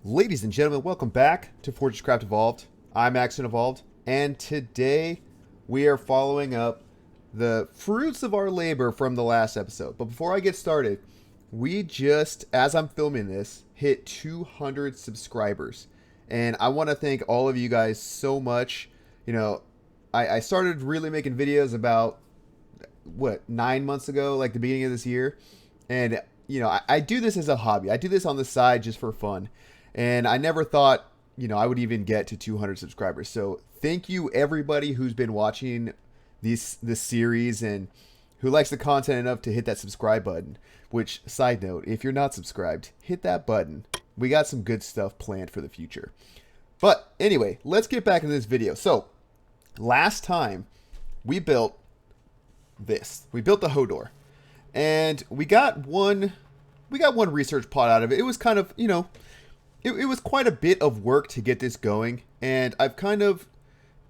Ladies and gentlemen, welcome back to FortressCraft Evolved. I'm Axon Evolved, and today we are following up the fruits of our labor from the last episode. But before I get started, we just, as I'm filming this, hit 200 subscribers. And I want to thank all of you guys so much. You know, I started really making videos about, 9 months ago, like the beginning of this year. And, you know, I do this as a hobby. I do this on the side just for fun. And I never thought, I would even get to 200 subscribers. So thank you everybody who's been watching this series and who likes the content enough to hit that subscribe button. Which, side note, if you're not subscribed, hit that button. We got some good stuff planned for the future. But anyway, let's get back into this video. So last time we built this. We built the Hodor. And we got one research pod out of it. It was kind of, it was quite a bit of work to get this going, and I've kind of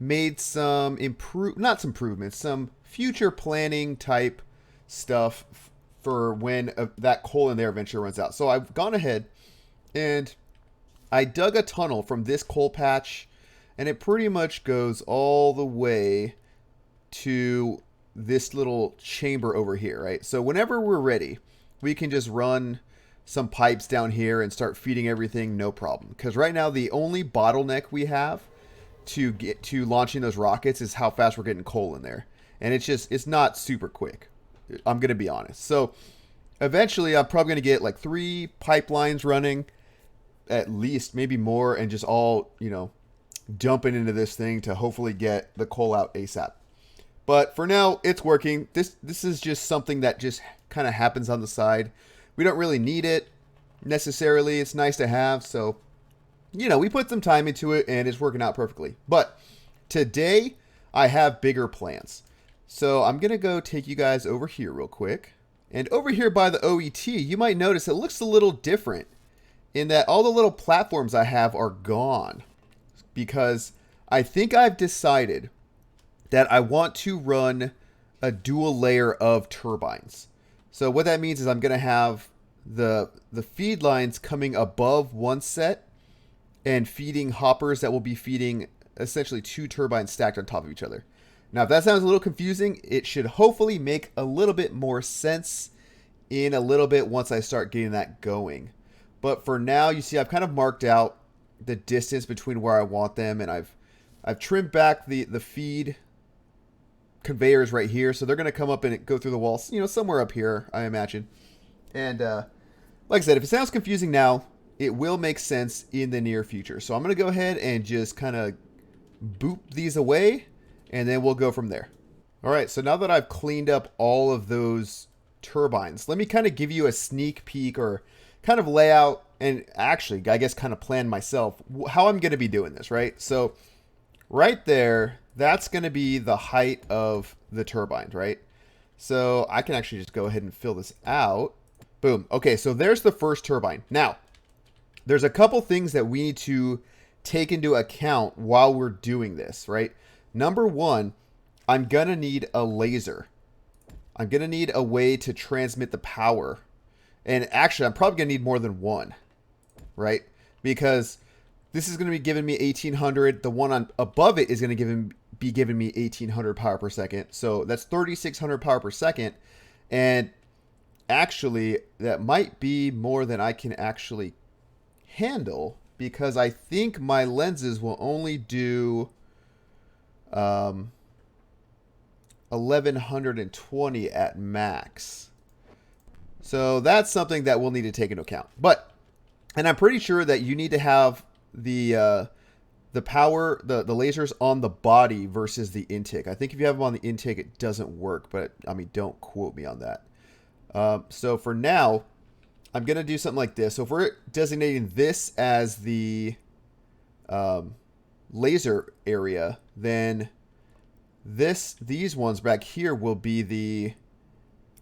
made some some future planning type stuff for when that coal in there eventually runs out. So I've gone ahead and I dug a tunnel from this coal patch, and it pretty much goes all the way to this little chamber over here, right? So whenever we're ready, we can just run some pipes down here and start feeding everything, no problem. Because right now the only bottleneck we have to get to launching those rockets is how fast we're getting coal in there. And it's not super quick. I'm going to be honest. So eventually I'm probably going to get like 3 pipelines running at least, maybe more, and just all, dumping into this thing to hopefully get the coal out ASAP. But for now, it's working. This is just something that just kind of happens on the side. We don't really need it necessarily. It's nice to have. So, we put some time into it and it's working out perfectly. But today I have bigger plans. So I'm going to go take you guys over here real quick. And over here by the OET, you might notice it looks a little different in that all the little platforms I have are gone. Because I think I've decided that I want to run a dual layer of turbines. So what that means is I'm going to have the feed lines coming above one set and feeding hoppers that will be feeding essentially 2 turbines stacked on top of each other. Now, if that sounds a little confusing, it should hopefully make a little bit more sense in a little bit once I start getting that going. But for now, you see I've kind of marked out the distance between where I want them, and I've trimmed back the feed conveyors right here, so they're going to come up and go through the walls, somewhere up here, I imagine. And like I said, if it sounds confusing now, it will make sense in the near future. So I'm going to go ahead and just kind of boop these away, and then we'll go from there. All right, so now that I've cleaned up all of those turbines, let me kind of give you a sneak peek or kind of layout, and actually, I guess kind of plan myself how I'm going to be doing this, right? So right there, that's going to be the height of the turbines, right? So I can actually just go ahead and fill this out. Boom. Okay, so there's the first turbine. Now, there's a couple things that we need to take into account while we're doing this, right? Number one, I'm going to need a laser. I'm going to need a way to transmit the power. And actually, I'm probably going to need more than one, right? Because this is going to be giving me 1800. The one on above it is going to be giving me 1800 power per second. So that's 3600 power per second. And actually, that might be more than I can actually handle, because I think my lenses will only do 1120 at max. So that's something that we'll need to take into account. And I'm pretty sure that you need to have the power, the lasers on the body versus the intake. I think if you have them on the intake, it doesn't work, but I mean, don't quote me on that. So for now, I'm going to do something like this. So if we're designating this as the laser area, then these ones back here will be the,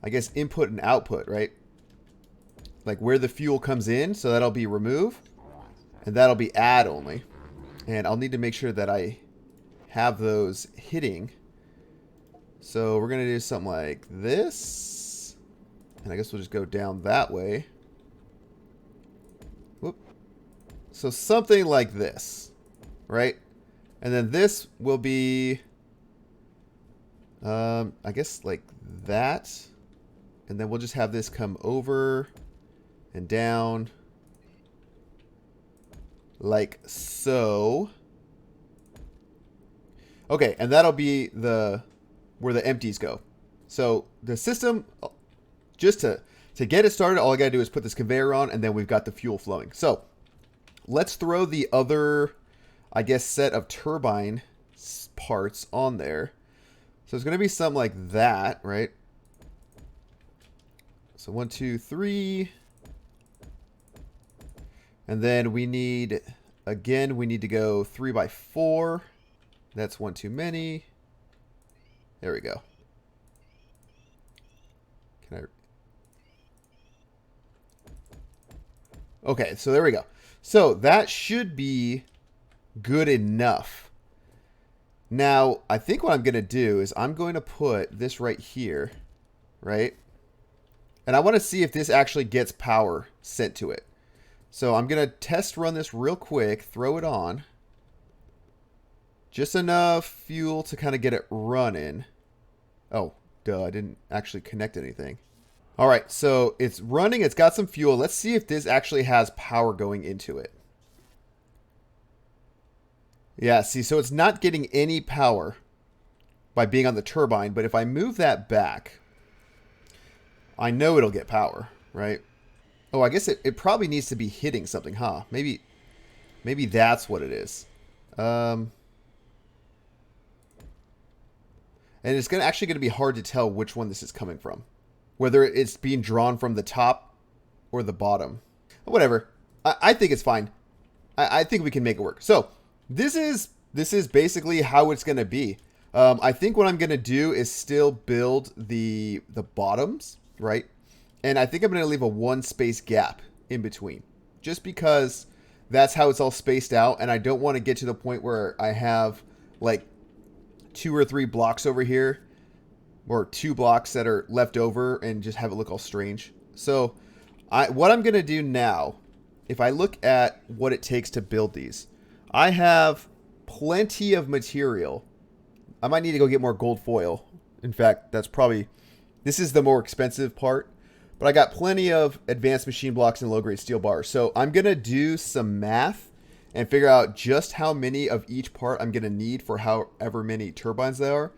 I guess, input and output, right? Like where the fuel comes in, so that'll be remove, and that'll be add only. And I'll need to make sure that I have those hitting. So we're going to do something like this. And I guess we'll just go down that way. Whoop. So something like this, right? And then this will be, I guess like that. And then we'll just have this come over and down like so. Okay, and that'll be where the empties go. So the system, just to get it started, all I gotta do is put this conveyor on, and then we've got the fuel flowing. So let's throw the other, I guess, set of turbine parts on there. So it's gonna be something like that, right? So 1, 2, 3. And then we need, again, we need to go 3 by 4. That's one too many. There we go. Can I? Okay, so there we go. So that should be good enough. Now, I think what I'm going to do is I'm going to put this right here, right? And I want to see if this actually gets power sent to it. So I'm going to test run this real quick, throw it on. Just enough fuel to kind of get it running. Oh, duh, I didn't actually connect anything. All right, so it's running, it's got some fuel. Let's see if this actually has power going into it. Yeah, see, so it's not getting any power by being on the turbine, but if I move that back, I know it'll get power, right? Oh, I guess it probably needs to be hitting something, huh? Maybe that's what it is. And it's actually going to be hard to tell which one this is coming from. Whether it's being drawn from the top or the bottom. Whatever. I think it's fine. I think we can make it work. So, this is basically how it's going to be. I think what I'm going to do is still build the bottoms, right? And I think I'm going to leave a 1 space gap in between. Just because that's how it's all spaced out. And I don't want to get to the point where I have like 2 or 3 blocks over here. Or 2 blocks that are left over and just have it look all strange. So what I'm going to do now, if I look at what it takes to build these, I have plenty of material. I might need to go get more gold foil. In fact, this is the more expensive part. But I got plenty of advanced machine blocks and low-grade steel bars. So I'm going to do some math and figure out just how many of each part I'm going to need for however many turbines there are.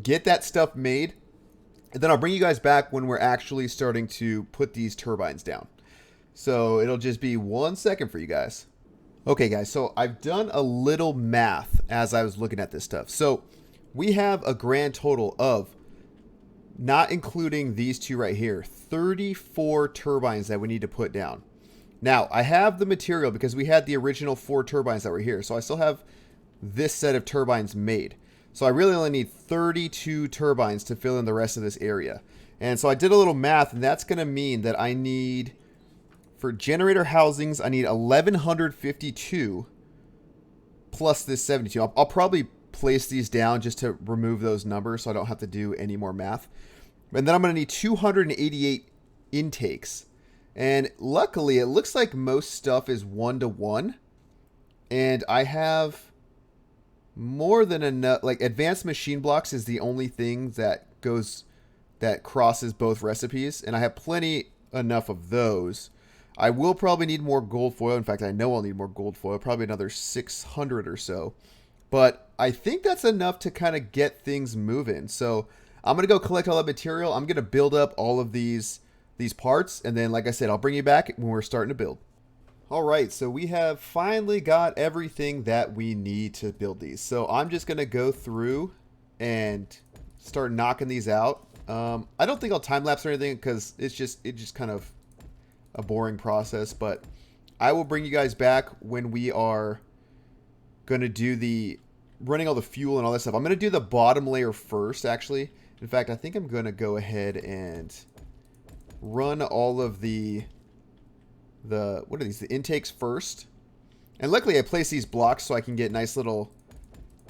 Get that stuff made, and then I'll bring you guys back when we're actually starting to put these turbines down. So it'll just be 1 second for you guys. Okay, guys, so I've done a little math as I was looking at this stuff. So we have a grand total of, not including these 2 right here, 34 turbines that we need to put down. Now, I have the material because we had the original 4 turbines that were here. So I still have this set of turbines made. So I really only need 32 turbines to fill in the rest of this area. And so I did a little math, and that's going to mean that I need, for generator housings, I need 1,152 plus this 72. I'll probably place these down just to remove those numbers so I don't have to do any more math. And then I'm going to need 288 intakes. And luckily, it looks like most stuff is 1-to-1. And I have more than enough. Like, advanced machine blocks is the only thing that crosses both recipes, and I have plenty enough of those. I will probably need more gold foil. In fact, I know I'll need more gold foil, probably another 600 or so. But I think that's enough to kind of get things moving. So I'm going to go collect all that material. I'm going to build up all of these parts, and then, like I said, I'll bring you back when we're starting to build. Alright, so we have finally got everything that we need to build these. So I'm just going to go through and start knocking these out. I don't think I'll time-lapse or anything because it's just kind of a boring process. But I will bring you guys back when we are going to do running all the fuel and all that stuff. I'm going to do the bottom layer first, actually. In fact, I think I'm going to go ahead and run all of the what are these? The intakes first. And luckily I placed these blocks so I can get nice little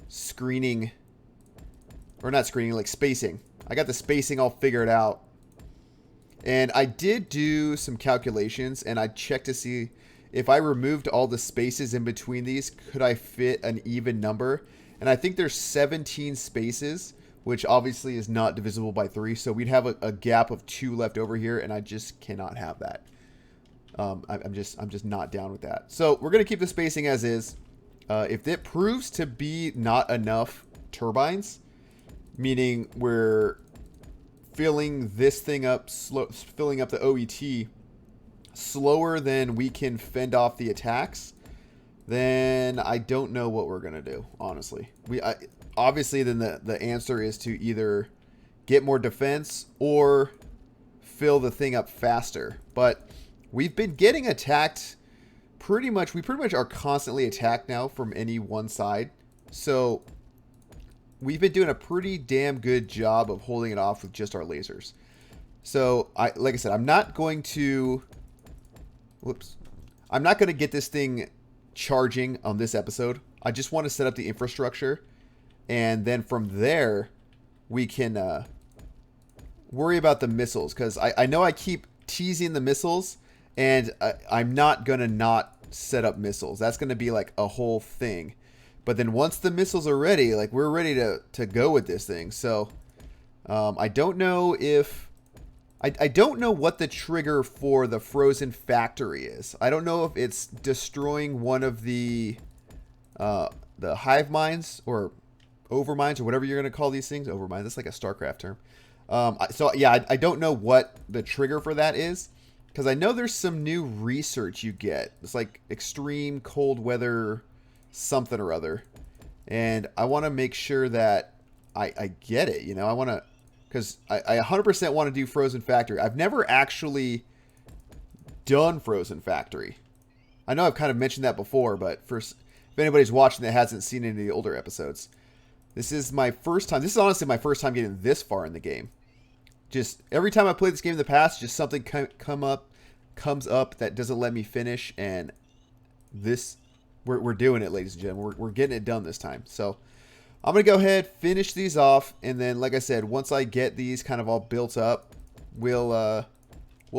screening, or not screening, like spacing. I got the spacing all figured out. And I did do some calculations, and I checked to see if I removed all the spaces in between these, could I fit an even number? And I think there's 17 spaces, which obviously is not divisible by 3. So we'd have a gap of 2 left over here, and I just cannot have that. I'm just not down with that. So we're going to keep the spacing as is. If it proves to be not enough turbines, meaning we're filling this thing up, filling up the OET slower than we can fend off the attacks, then I don't know what we're going to do, honestly. Obviously, then the answer is to either get more defense or fill the thing up faster. But we've been getting attacked pretty much. We pretty much are constantly attacked now from any one side. So we've been doing a pretty damn good job of holding it off with just our lasers. So, like I said, I'm not going to... Whoops. I'm not going to get this thing charging on this episode. I just want to set up the infrastructure. And then from there, we can worry about the missiles. Because I know I keep teasing the missiles. And I'm not going to not set up missiles. That's going to be like a whole thing. But then once the missiles are ready, like we're ready to go with this thing. So I don't know if... I don't know what the trigger for the frozen factory is. I don't know if it's destroying one of the hive mines or overmines or whatever you're going to call these things. Overmines, that's like a StarCraft term. So yeah, I don't know what the trigger for that is. Because I know there's some new research you get. It's like extreme cold weather something or other. And I want to make sure that I get it. You know, I want to... Because I 100% want to do Frozen Factory. I've never actually done Frozen Factory. I know I've kind of mentioned that before, but if anybody's watching that hasn't seen any of the older episodes, this is my first time. This is honestly my first time getting this far in the game. Just every time I played this game in the past, just something comes up that doesn't let me finish, and this we're doing it, ladies and gentlemen. We're getting it done this time. So I'm going to go ahead, finish these off, and then, like I said, once I get these kind of all built up, we'll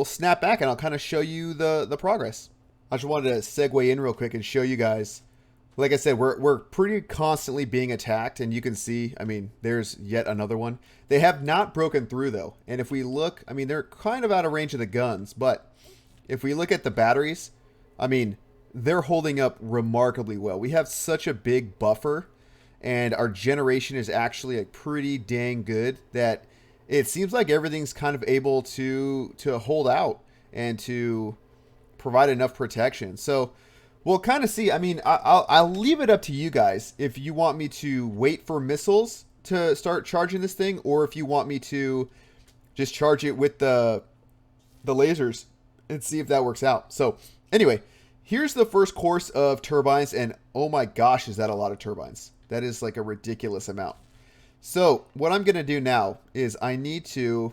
snap back, and I'll kind of show you the progress. I just wanted to segue in real quick and show you guys. Like I said, we're pretty constantly being attacked, and you can see, I mean, there's yet another one. They have not broken through, though, and if we look, I mean, they're kind of out of range of the guns, but if we look at the batteries, I mean, they're holding up remarkably well. We have such a big buffer, and our generation is actually like pretty dang good that it seems like everything's kind of able to hold out and to provide enough protection. So we'll kind of see. I mean, I'll leave it up to you guys if you want me to wait for missiles to start charging this thing, or if you want me to just charge it with the lasers and see if that works out. So anyway, here's the first course of turbines, and oh my gosh, is that a lot of turbines. That is like a ridiculous amount. So what I'm going to do now is I need to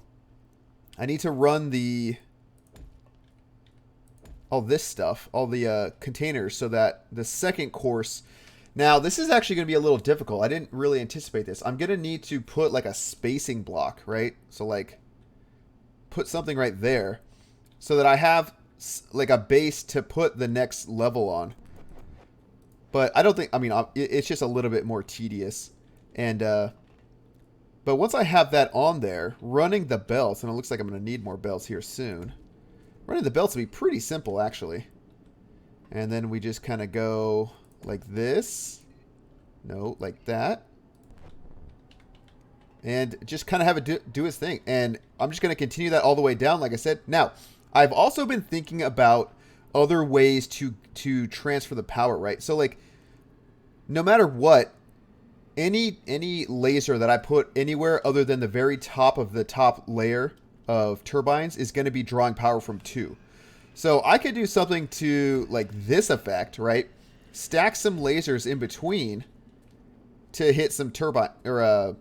run all this stuff, all the containers, so that the second course. Now this is actually going to be a little difficult. I didn't really anticipate this. I'm going to need to put like a spacing block, right? So like put something right there so that I have like a base to put the next level on. But I don't think, I mean, it's just a little bit more tedious. And, but once I have that on there, running the belts, and it looks like I'm going to need more belts here soon. Running the belts will be pretty simple, actually. And then we just kind of go like this. No, like that. And just kind of have it do its thing. And I'm just going to continue that all the way down, like I said. Now, I've also been thinking about other ways to transfer the power, right? So like no matter what, any laser that I put anywhere other than the very top of the top layer of turbines is going to be drawing power from 2. So I could do something to like this effect, right? Stack some lasers in between to hit some turbine, or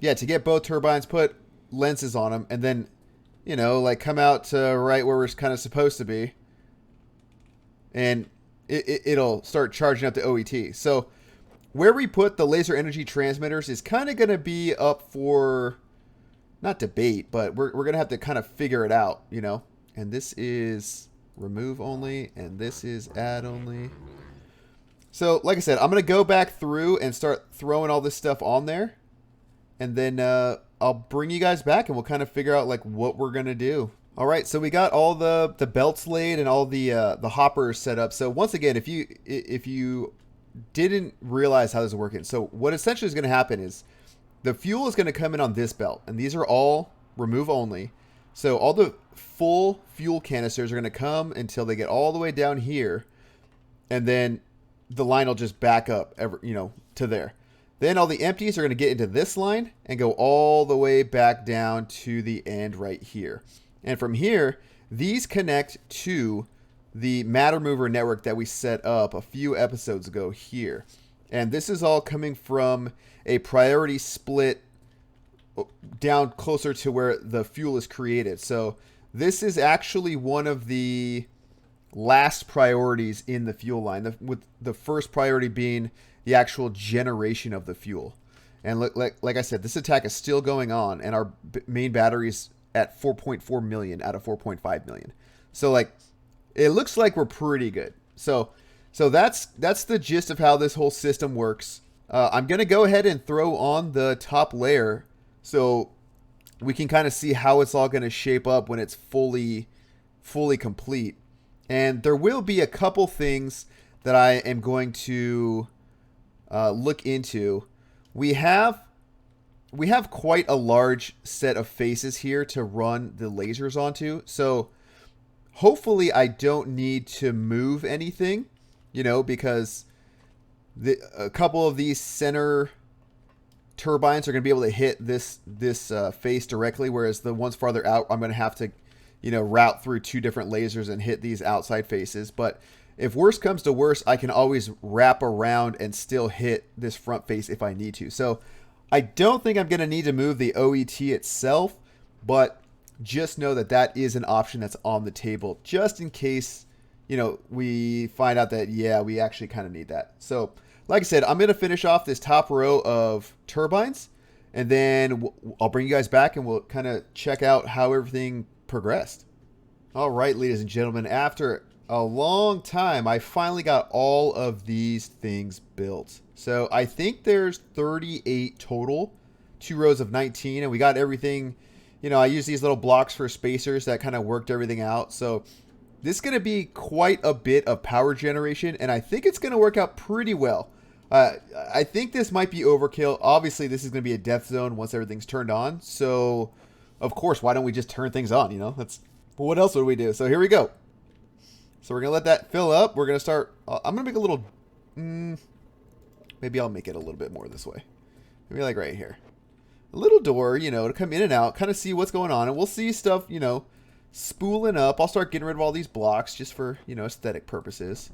to get both turbines, put lenses on them, and then, you know, like come out to right where we're kind of supposed to be. And it'll start charging up the OET. So where we put the laser energy transmitters is kind of going to be up for, not debate, but we're going to have to kind of figure it out, you know. And this is remove only, and this is add only. So, like I said, I'm going to go back through and start throwing all this stuff on there. And then I'll bring you guys back and we'll kind of figure out like what we're going to do. All right, so we got all the belts laid and all the hoppers set up. So once again, if you didn't realize how this is working, so what essentially is going to happen is the fuel is going to come in on this belt, and these are all remove only. So all the full fuel canisters are going to come until they get all the way down here, and then the line will just back up to there. Then all the empties are going to get into this line and go all the way back down to the end right here. And from here, these connect to the matter mover network that we set up a few episodes ago here. And this is all coming from a priority split down closer to where the fuel is created. So this is actually one of the last priorities in the fuel line, with the first priority being the actual generation of the fuel. And like I said, this attack is still going on, and our main battery's at 4.4 million out of 4.5 million. So like, it looks like we're pretty good. So that's the gist of how this whole system works. I'm gonna go ahead and throw on the top layer so we can kind of see how it's all gonna shape up when it's fully complete. And there will be a couple things that I am going to look into. We have quite a large set of faces here to run the lasers onto. So hopefully I don't need to move anything, because a couple of these center turbines are going to be able to hit this face directly, whereas the ones farther out, I'm going to have to, route through two different lasers and hit these outside faces. But if worse comes to worse, I can always wrap around and still hit this front face if I need to. So I don't think I'm going to need to move the OET itself, but just know that that is an option that's on the table just in case, we find out that, yeah, we actually kind of need that. So like I said, I'm going to finish off this top row of turbines, and then I'll bring you guys back and we'll kind of check out how everything progressed. All right, ladies and gentlemen, after a long time, I finally got all of these things built. So I think there's 38 total, 2 rows of 19, and we got everything. I use these little blocks for spacers that kind of worked everything out. So this is going to be quite a bit of power generation, and I think it's going to work out pretty well. I think this might be overkill. Obviously, this is going to be a death zone once everything's turned on. So, of course, why don't we just turn things on? What else would we do? So here we go. So we're going to let that fill up. We're going to start. I'm going to make a little. Maybe I'll make it a little bit more this way. Maybe like right here. A little door, to come in and out, kind of see what's going on. And we'll see stuff, spooling up. I'll start getting rid of all these blocks just for, aesthetic purposes.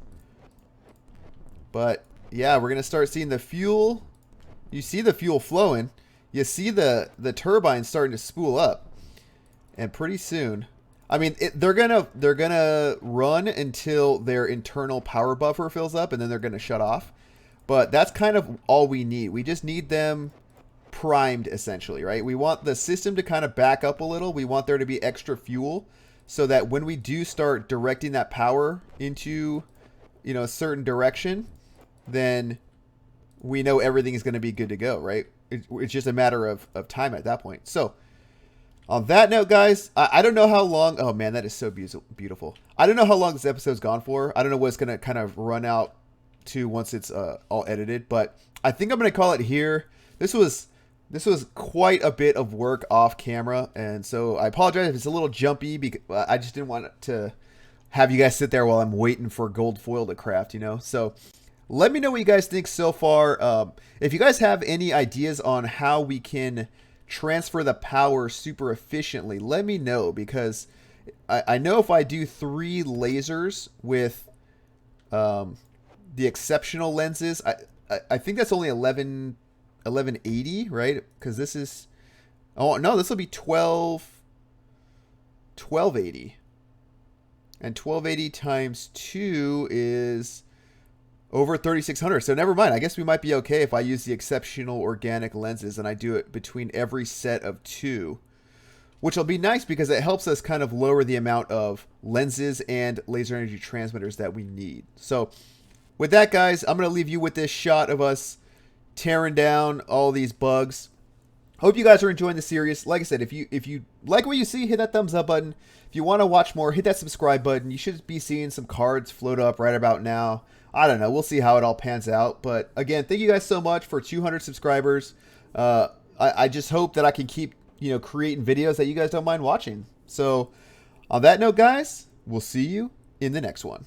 But, yeah, we're going to start seeing the fuel. You see the fuel flowing. You see the turbines starting to spool up. And pretty soon, I mean, they're gonna run until their internal power buffer fills up, and then they're gonna shut off. But that's kind of all we need. We just need them primed, essentially, right? We want the system to kind of back up a little. We want there to be extra fuel so that when we do start directing that power into, a certain direction, then we know everything is going to be good to go, right? It's just a matter of time at that point. So on that note, guys, I don't know how long. Oh, man, that is so beautiful. I don't know how long this episode's gone for. I don't know what it's going to kind of run out to once it's all edited. But I think I'm going to call it here. This was quite a bit of work off camera. And so I apologize if it's a little jumpy, because I just didn't want to have you guys sit there while I'm waiting for gold foil to craft, So let me know what you guys think so far. If you guys have any ideas on how we can transfer the power super efficiently, let me know, because I know if I do 3 lasers with the exceptional lenses, I think that's only 1180, right? Because this is, oh no, this will be 1280, and 1280 times 2 is over 3600. So never mind. I guess we might be okay if I use the exceptional organic lenses and I do it between every set of 2. which will be nice because it helps us kind of lower the amount of lenses and laser energy transmitters that we need. So with that, guys, I'm going to leave you with this shot of us tearing down all these bugs. Hope you guys are enjoying the series. Like I said, if you like what you see, hit that thumbs up button. If you want to watch more, hit that subscribe button. You should be seeing some cards float up right about now. I don't know. We'll see how it all pans out. But again, thank you guys so much for 200 subscribers. I just hope that I can keep, creating videos that you guys don't mind watching. So on that note, guys, we'll see you in the next one.